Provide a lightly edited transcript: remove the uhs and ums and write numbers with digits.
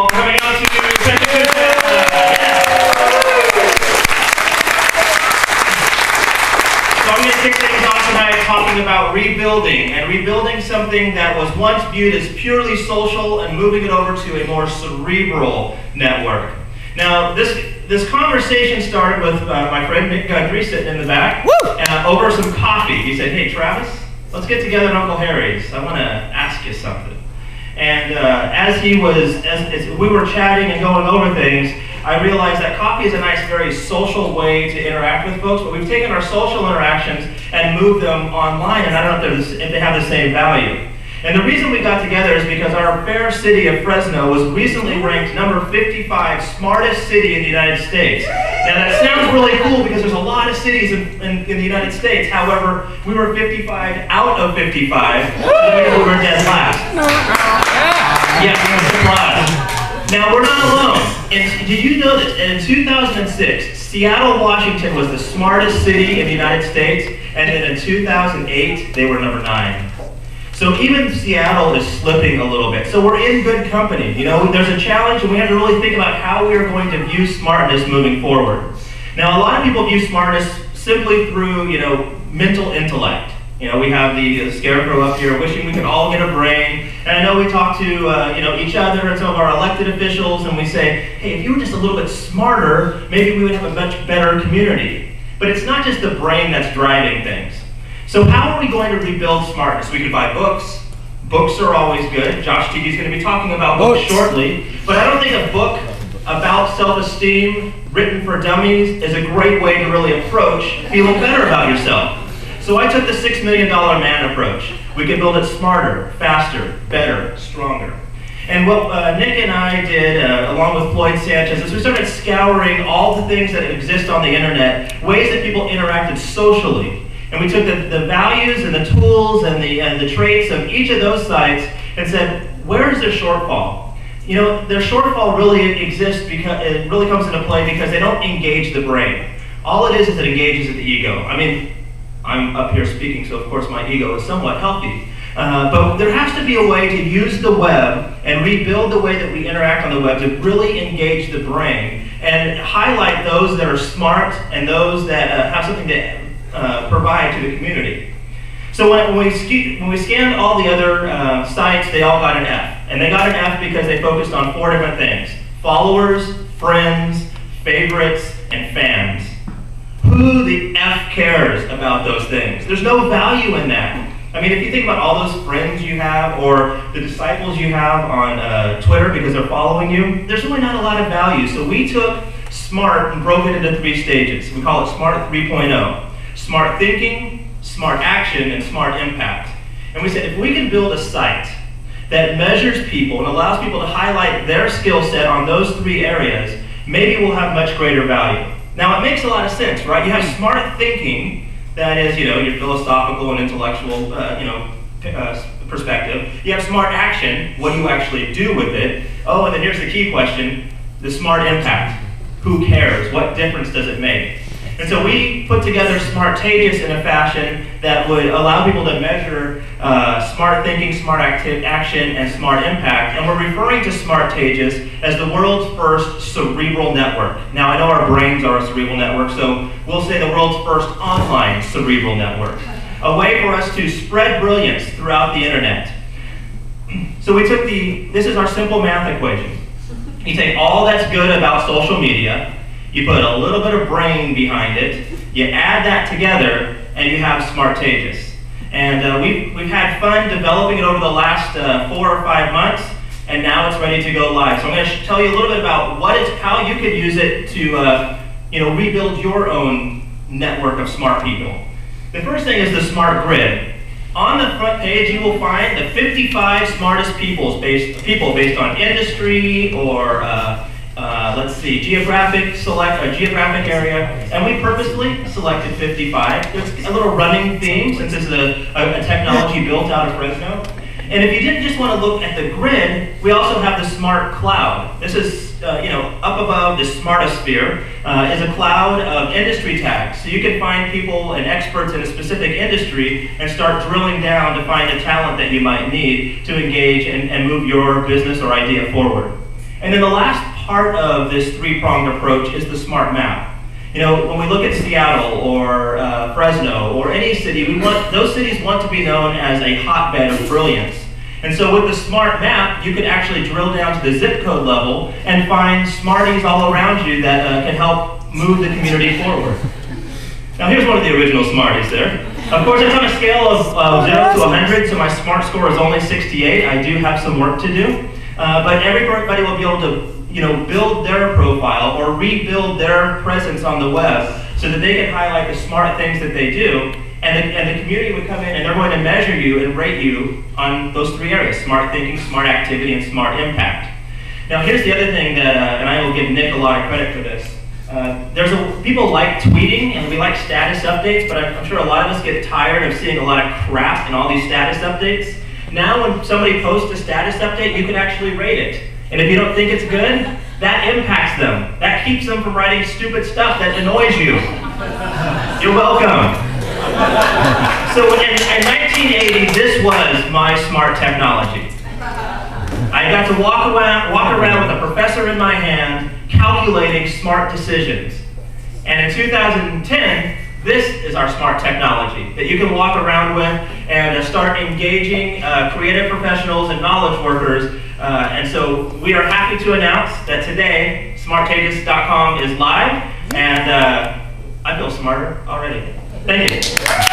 Coming out to Pecha Kucha. So I'm going to kick things off tonight talking about rebuilding, and rebuilding something that was once viewed as purely social and moving it over to a more cerebral network. Now, this conversation started with my friend Nick Gundry sitting in the back over some coffee. He said, "Hey, Travis, let's get together at Uncle Harry's. I want to ask you something." And as we were chatting and going over things, I realized that coffee is a nice, very social way to interact with folks, but we've taken our social interactions and moved them online, and I don't know if they have the same value. And the reason we got together is because our fair city of Fresno was recently ranked number 55 smartest city in the United States. Now that sounds really cool because there's a lot of cities in the United States. However, we were 55 out of 55, so we were dead last. Yeah, applause. Now we're not alone. And did you know that in 2006, Seattle, Washington was the smartest city in the United States, and then in 2008, they were number 9. So even Seattle is slipping a little bit. So we're in good company. You know, there's a challenge, and we have to really think about how we are going to view smartness moving forward. Now, a lot of people view smartness simply through, mental intellect. We have the scarecrow up here wishing we could all get a brain. And I know we talk to, each other and some of our elected officials, and we say, hey, if you were just a little bit smarter, maybe we would have a much better community. But it's not just the brain that's driving things. So how are we going to rebuild smartness? We could buy books. Books are always good. Josh T.D. is going to be talking about books shortly. But I don't think a book about self-esteem written for dummies is a great way to really approach feeling better about yourself. So I took the $6 Million Man approach. We can build it smarter, faster, better, stronger. And what Nick and I did, along with Floyd Sanchez, is we started scouring all the things that exist on the internet, ways that people interacted socially. And we took the values and the tools and the traits of each of those sites and said, where is their shortfall? Their shortfall really exists because it really comes into play because they don't engage the brain. All it is it engages the ego. I mean, I'm up here speaking, so of course my ego is somewhat healthy. But there has to be a way to use the web and rebuild the way that we interact on the web to really engage the brain and highlight those that are smart and those that have something to provide to the community. So when we scanned all the other sites, they all got an F. And they got an F because they focused on 4 different things: followers, friends, favorites, and fans. Who the F cares about those things? There's no value in that. I mean, if you think about all those friends you have or the disciples you have on Twitter because they're following you, there's really not a lot of value. So we took SMART and broke it into 3 stages. We call it SMART 3.0. Smart thinking, smart action, and smart impact. And we said if we can build a site that measures people and allows people to highlight their skill set on those 3 areas, maybe we'll have much greater value. Now it makes a lot of sense, right? You have smart thinking, that is, your philosophical and intellectual, perspective. You have smart action, what do you actually do with it? Oh, and then here's the key question, the smart impact. Who cares? What difference does it make? And so we put together Smartagious in a fashion that would allow people to measure smart thinking, smart action, and smart impact. And we're referring to Smartagious as the world's first cerebral network. Now, I know our brains are a cerebral network, so we'll say the world's first online cerebral network. A way for us to spread brilliance throughout the internet. So we took this is our simple math equation. You take all that's good about social media, you put a little bit of brain behind it, you add that together, and you have Smartagious. And we've had fun developing it over the last 4 or 5 months, and now it's ready to go live. So I'm going to tell you a little bit about how you could use it to rebuild your own network of smart people. The first thing is the Smart Grid. On the front page, you will find the 55 smartest people based on industry or geographic area, and we purposely selected 55. It's a little running theme since this is a technology built out of Fresno. And if you didn't just want to look at the grid, we also have the Smart Cloud. This is, up above the Smartosphere is a cloud of industry tags. So you can find people and experts in a specific industry and start drilling down to find the talent that you might need to engage and move your business or idea forward. And then the last part of this three-pronged approach is the smart map. You know, when we look at Seattle or Fresno or any city, those cities want to be known as a hotbed of brilliance. And so with the smart map, you could actually drill down to the zip code level and find smarties all around you that can help move the community forward. Now here's one of the original smarties there. Of course, it's on a scale of 0 to 100, so my SMART score is only 68. I do have some work to do. But everybody will be able to build their profile or rebuild their presence on the web so that they can highlight the smart things that they do. And the community would come in and they're going to measure you and rate you on those three areas: smart thinking, smart activity, and smart impact. Now here's the other thing that, and I will give Nick a lot of credit for this. People like tweeting and we like status updates, but I'm sure a lot of us get tired of seeing a lot of crap in all these status updates. Now when somebody posts a status update, you can actually rate it. And if you don't think it's good, that impacts them. That keeps them from writing stupid stuff that annoys you. You're welcome. So in 1980, this was my smart technology. I got to walk around with a professor in my hand, calculating smart decisions. And in 2010, this is our smart technology that you can walk around with and start engaging creative professionals and knowledge workers. And so we are happy to announce that today, Smartagious.com is live, and I feel smarter already. Thank you.